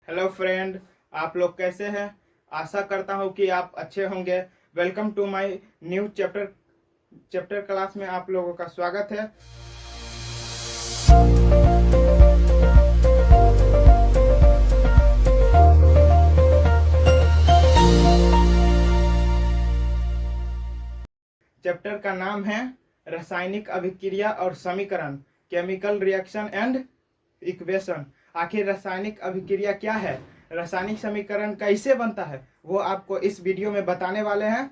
Hello friend, आप लोग कैसे हैं। आशा करता हूँ कि आप अच्छे होंगे। Welcome to my new chapter class में आप लोगों का स्वागत है। चैप्टर का नाम है रासायनिक अभिक्रिया और समीकरण, केमिकल रिएक्शन एंड इक्वेशन। आखिर रासायनिक अभिक्रिया क्या है, रासायनिक समीकरण कैसे बनता है, वो आपको इस वीडियो में बताने वाले हैं।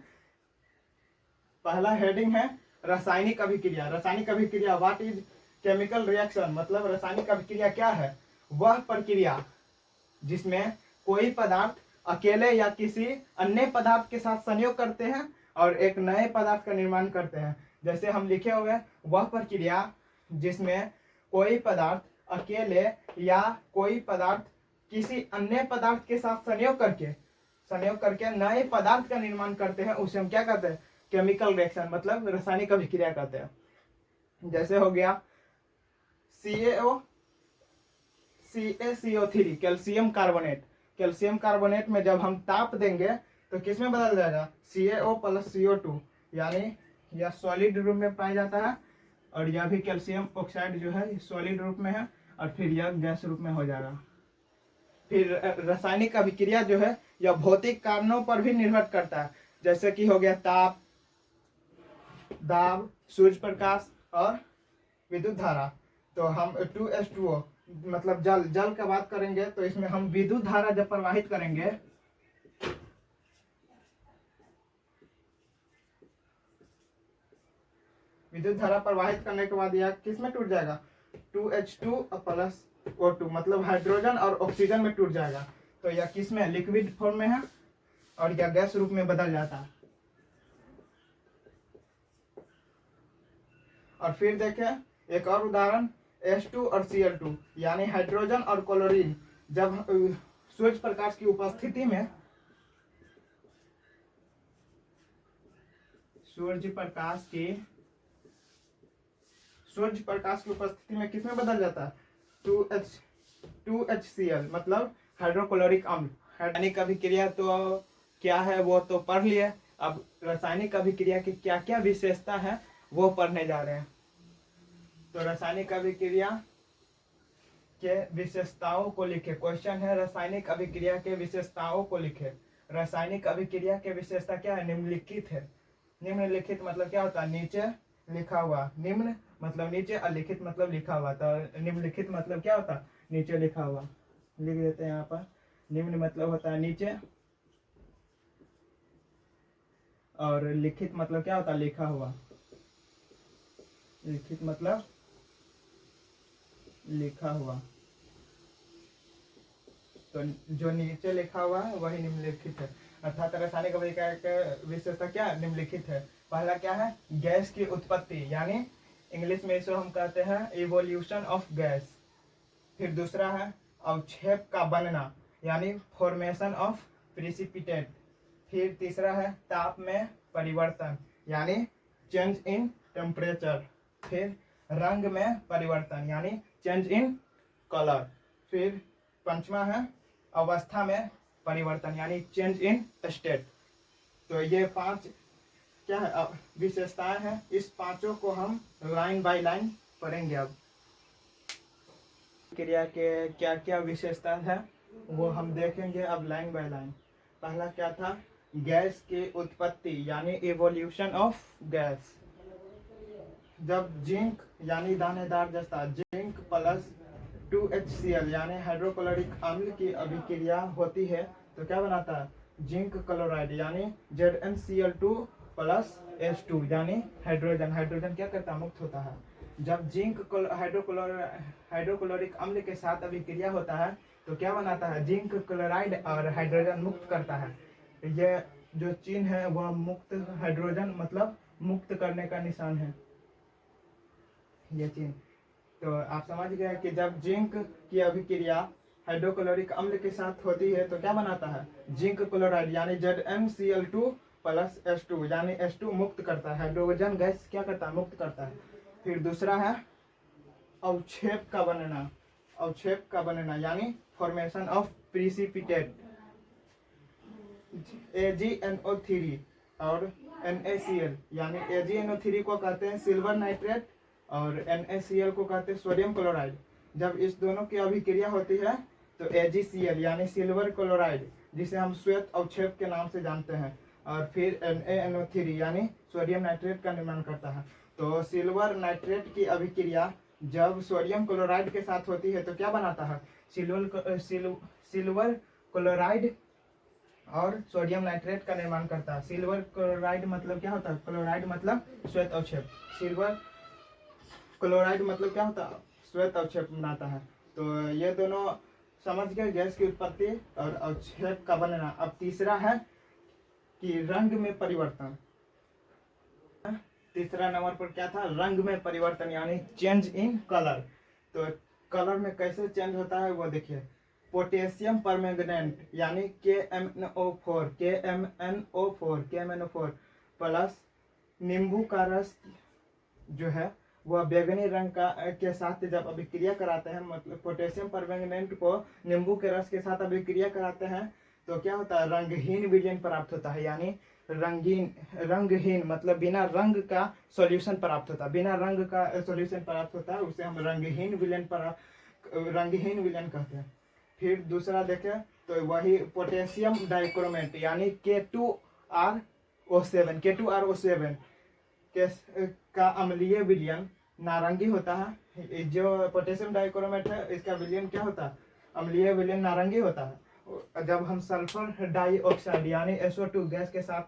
पहला हेडिंग है रासायनिक अभिक्रिया। रासायनिक अभिक्रिया, व्हाट इज केमिकल रिएक्शन, मतलब रासायनिक अभिक्रिया क्या है। वह प्रक्रिया जिसमें कोई पदार्थ अकेले या किसी अन्य पदार्थ के साथ संयोग करते हैं और एक नए पदार्थ का निर्माण करते हैं। जैसे हम लिखे हुए, वह प्रक्रिया जिसमें कोई पदार्थ अकेले या कोई पदार्थ किसी अन्य पदार्थ के साथ संयोग करके नए पदार्थ का निर्माण करते हैं, उसे हम क्या कहते हैं, केमिकल रिएक्शन, मतलब रासायनिक अभिक्रिया कहते हैं। जैसे हो गया CaCO3, calcium carbonate. Calcium carbonate में जब हम ताप देंगे तो किस में बदल जाएगा, CaO प्लस CO2, यानी यह सॉलिड रूप में पाया जाता है और यह भी कैल्शियम ऑक्साइड जो है सॉलिड रूप में है और फिर यह गैस रूप में हो जाएगा। फिर रासायनिक अभिक्रिया जो है यह भौतिक कारणों पर भी निर्भर करता है, जैसे कि हो गया ताप, दाब, सूर्य प्रकाश और विद्युत धारा। तो हम 2H2O मतलब जल का बात करेंगे तो इसमें हम विद्युत धारा जब प्रवाहित करेंगे, विद्युत धारा प्रवाहित करने के बाद यह किस में टूट जाएगा, 2H2 प्लस O2, मतलब हाइड्रोजन और ऑक्सीजन में टूट जाएगा। तो यह किस में, लिक्विड फॉर्म में है और यह गैस रूप में बदल जाता है। और फिर देखें एक और उदाहरण, H2 और Cl2, यानी हाइड्रोजन और क्लोरीन जब सूर्य प्रकाश की उपस्थिति में, सूर्य प्रकाश की उपस्थिति में किसमें बदल जाता है, 2HCl, मतलब हाइड्रोक्लोरिक अम्ल। रासायनिक अभिक्रिया तो क्या है वो तो पढ़ लिए, अब रासायनिक अभिक्रिया की क्या क्या विशेषता है वो पढ़ने जा रहे हैं। तो रासायनिक अभिक्रिया के विशेषताओं को लिखे। क्वेश्चन है रासायनिक अभिक्रिया के विशेषताओं को लिखे। रासायनिक अभिक्रिया के विशेषता क्या है, निम्नलिखित है। निम्नलिखित मतलब क्या होता है, नीचे लिखा हुआ। निम्न मतलब नीचे और लिखित मतलब लिखा हुआ। तो निम्नलिखित मतलब क्या होता है, नीचे लिखा हुआ। लिख देते हैं यहाँ पर, निम्न मतलब होता है नीचे और लिखित मतलब क्या होता है, लिखा हुआ। लिखित मतलब लिखा हुआ, तो जो नीचे लिखा हुआ है वही निम्नलिखित है। अर्थात रासायनिक अभिक्रिया का विशेषता क्या है, निम्नलिखित है। पहला क्या है, गैस की उत्पत्ति, यानी इंग्लिश में इसे हम कहते हैं इवोल्यूशन ऑफ गैस। फिर दूसरा है अवक्षेप का बनना, यानी फॉर्मेशन ऑफ प्रिसिपिटेट। फिर तीसरा है ताप में परिवर्तन, यानी चेंज इन टेम्परेचर। फिर रंग में परिवर्तन, यानी चेंज इन कलर। फिर पंचमा है अवस्था में परिवर्तन, यानी चेंज इन स्टेट। तो ये 5 क्या है विशेषताएं हैं। इस पांचों को हम लाइन बाय लाइन पढ़ेंगे। अब क्रिया के क्या क्या विशेषता है वो हम देखेंगे अब लाइन बाय लाइन। पहला क्या था, गैस की उत्पत्ति, यानी इवोल्यूशन ऑफ गैस। जब जिंक यानी दानेदार जस्ता, जिंक प्लस 2HCl यानी हाइड्रोक्लोरिक अम्ल की अभिक्रिया होती है तो क्या बनाता है, जिंक क्लोराइड, यानी ZnCl2 प्लस H2, यानी हाइड्रोजन। हाइड्रोजन क्या करता है, मुक्त होता है। जब जिंक हाइड्रोक्लोरिक अम्ल के साथ अभिक्रिया होता है तो क्या बनाता है, जिंक क्लोराइड और हाइड्रोजन मुक्त करता है। ये जो चिन्ह है वह मुक्त हाइड्रोजन मतलब मुक्त करने का निशान है, ये चिन्ह। तो आप समझ गए कि जब जिंक की अभिक्रिया हाइड्रोक्लोरिक अम्ल के साथ होती है तो क्या बनाता है, जिंक क्लोराइड, यानी ZnCl2 प्लस H2, यानी H2 मुक्त करता है। हाइड्रोजन गैस क्या करता है, मुक्त करता है। फिर दूसरा है अवक्षेप का बनना। अवक्षेप का बनना यानी फॉर्मेशन ऑफ प्रिसिपिटेट AgNO3 और NaCl, यानी AgNO3 को कहते हैं सिल्वर नाइट्रेट और NaCl को कहते हैं सोडियम क्लोराइड। जब इस दोनों की अभिक्रिया होती है तो AgCl यानी सिल्वर क्लोराइड, जिसे हम श्वेत अवक्षेप के नाम से जानते हैं, और फिर NaNO3 यानी सोडियम नाइट्रेट का निर्माण करता है। तो सिल्वर नाइट्रेट की अभिक्रिया जब सोडियम क्लोराइड के साथ होती है तो क्या बनाता है? सिल्वर क्लोराइड और सोडियम नाइट्रेट का निर्माण करता है। सिल्वर क्लोराइड मतलब क्या होता है? क्लोराइड मतलब श्वेत अवक्षेप, सिल्वर क्लोराइड मतलब क्या होता है? श्वेत अवक्षेप बनाता है। तो ये दोनों समझ गए, गैस की उत्पत्ति और अवक्षेप का बनना। अब तीसरा है कि रंग में परिवर्तन। तीसरा नंबर पर क्या था? रंग में परिवर्तन यानी चेंज इन कलर। तो कलर में कैसे चेंज होता है वो देखिए। पोटेशियम परमैंगनेट यानी KMNO4 प्लस नींबू का रस जो है वह बैंगनी रंग का के साथ जब अभिक्रिया कराते हैं, मतलब पोटेशियम परमैंगनेट को नींबू के रस के साथ अभिक्रिया कराते हैं तो क्या होता है? रंगहीन विलयन प्राप्त होता है, यानी रंगहीन मतलब बिना रंग का सॉल्यूशन प्राप्त होता है। बिना रंग का सॉल्यूशन प्राप्त होता है उसे हम रंगहीन विलयन कहते हैं। फिर दूसरा देखें तो वही पोटेशियम डाइक्रोमेट यानी K2RO7 का अम्लीय विलयन नारंगी होता है। जो पोटेशियम डाइक्रोमेट है इसका विलयन क्या होता है? अम्लीय विलयन नारंगी होता है। जब हम सल्फर डाइऑक्साइड यानी SO2 गैस के साथ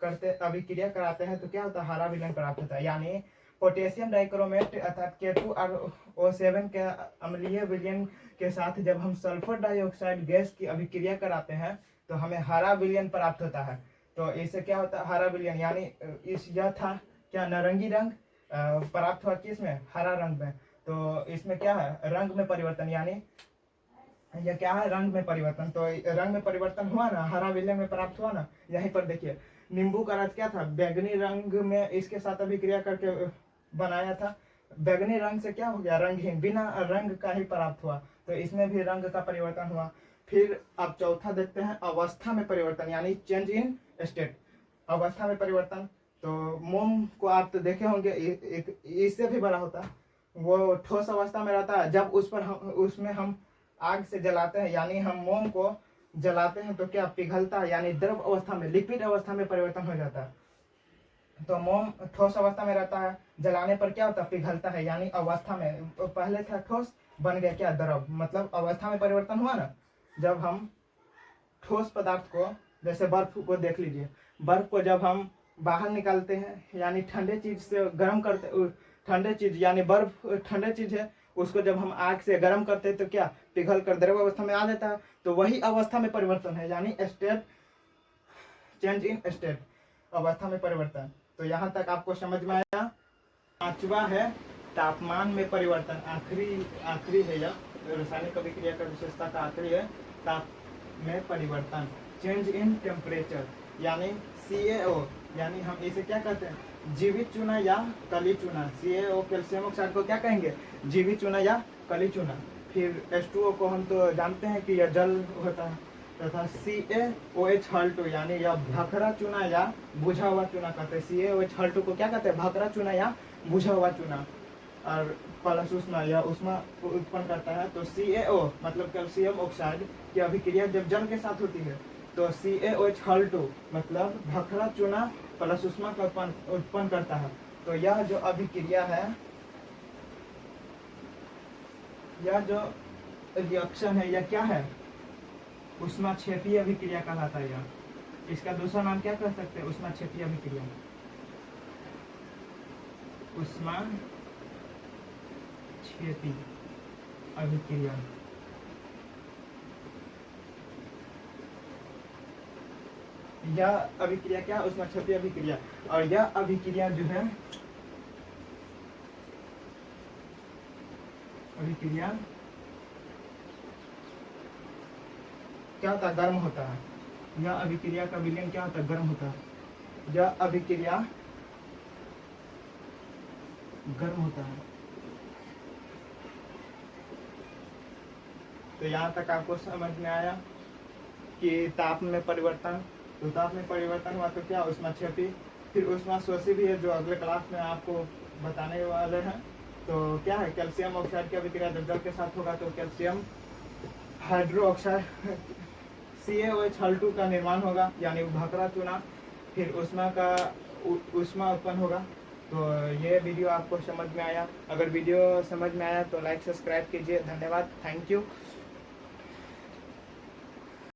करते अभिक्रिया कराते हैं तो क्या होता है? हरा विलयन प्राप्त होता है। यानी पोटेशियम डाइक्रोमेट अर्थात K2RO7 के अम्लीय विलयन के साथ जब हम सल्फर डाइऑक्साइड गैस की अभिक्रिया कराते हैं तो हमें हरा विलयन प्राप्त होता है। तो इससे क्या होता है? हरा विलयन यानी यह था क्या? नारंगी रंग प्राप्त हुआ किसमें? हरा रंग में। तो इसमें क्या है? रंग में परिवर्तन, यानी यह क्या है? रंग में परिवर्तन। तो रंग में परिवर्तन हुआ ना, हरा विलयन में प्राप्त हुआ ना। यहीं पर देखिए नींबू का रस क्या था? बैंगनी रंग में इसके साथ अभिक्रिया करके बनाया था। बैंगनी रंग से क्या हो गया? रंगहीन, बिना रंग का ही प्राप्त हुआ। तो इसमें भी रंग का परिवर्तन हुआ। फिर अब चौथा देखते हैं अवस्था में परिवर्तन यानी चेंज इन स्टेट। अवस्था में परिवर्तन, तो मोम को आप तो देखे होंगे, इससे भी बड़ा होता है। वो ठोस अवस्था में रहता है। जब उसमें हम आग से जलाते हैं यानी हम मोम को जलाते हैं तो क्या पिघलता है, यानी द्रव अवस्था में, लिक्विड अवस्था में परिवर्तन हो जाता है। तो मोम ठोस अवस्था में रहता है, जलाने पर क्या होता है? पिघलता है, यानी अवस्था में पहले था ठोस, बन गया क्या? द्रव, मतलब अवस्था में परिवर्तन हुआ ना। जब हम ठोस पदार्थ को, जैसे बर्फ को देख लीजिए, बर्फ को जब हम बाहर निकालते हैं यानी ठंडे चीज से गर्म करते, ठंडे चीज यानी बर्फ ठंडे चीज है, उसको जब हम आग से गर्म करते हैं तो क्या पिघल कर द्रव अवस्था में आ जाता है। तो वही अवस्था में परिवर्तन है, यानी स्टेट, चेंज इन स्टेट, अवस्था में परिवर्तन। तो यहाँ तक आपको समझ में आया। पांचवा है तापमान में परिवर्तन। आखिरी है यह, रासायनिक अभिक्रिया का विशेषता का आखिरी है ताप में परिवर्तन, चेंज इन टेम्परेचर, यानी CaO, यानी हम इसे क्या कहते हैं? जीवित चूना या कली चूना। CaO कैल्शियम ऑक्साइड को क्या कहेंगे? जीवित चूना या कली चूना। फिर H2O को हम तो जानते हैं कि यह जल होता है, तथा CaOH हल्टू यानी यह भखरा चूना या बुझा हुआ चूना कहते हैं। CaOH हल्टू को क्या कहते हैं? भखरा चूना या बुझा हुआ चूना। और प्लस उष्मा, यह उष्मा उत्पन्न करता है। तो CaO मतलब कैल्शियम ऑक्साइड की अभिक्रिया जब जल के साथ होती है तो CaOH हल्टू मतलब भखरा चूना प्लस उष्मा का उत्पन्न करता है। तो यह जो अभिक्रिया है, यह जो रिएक्शन है, यह क्या है? उष्माक्षेपीय अभिक्रिया कहलाता है। यह इसका दूसरा नाम क्या कह सकते हैं? उष्माक्षेपीय अभिक्रिया। उष्माक्षेपी अभिक्रिया। यह अभिक्रिया क्या? उष्माक्षेपीय अभिक्रिया। और यह अभिक्रिया जो है, अभिक्रिया क्या होता है? गर्म होता है। यह अभिक्रिया का विलयन क्या होता है? गर्म होता है। यह अभिक्रिया गर्म होता है। तो यहाँ तक आपको समझ में आया कि ताप में परिवर्तन, तो ताप में परिवर्तन हुआ तो क्या ऊष्माक्षेपी, फिर ऊष्माशोषी भी है जो अगले क्लास में आपको बताने वाले हैं। तो क्या है, कैल्शियम ऑक्साइड की अभिक्रिया जब जल के साथ होगा तो कैल्शियम हाइड्रो ऑक्साइड CaOH का निर्माण होगा, यानी भखरा चूना, फिर ऊष्मा उत्पन्न होगा। तो ये वीडियो आपको समझ में आया, अगर वीडियो समझ में आया तो लाइक सब्सक्राइब कीजिए। धन्यवाद, थैंक यू।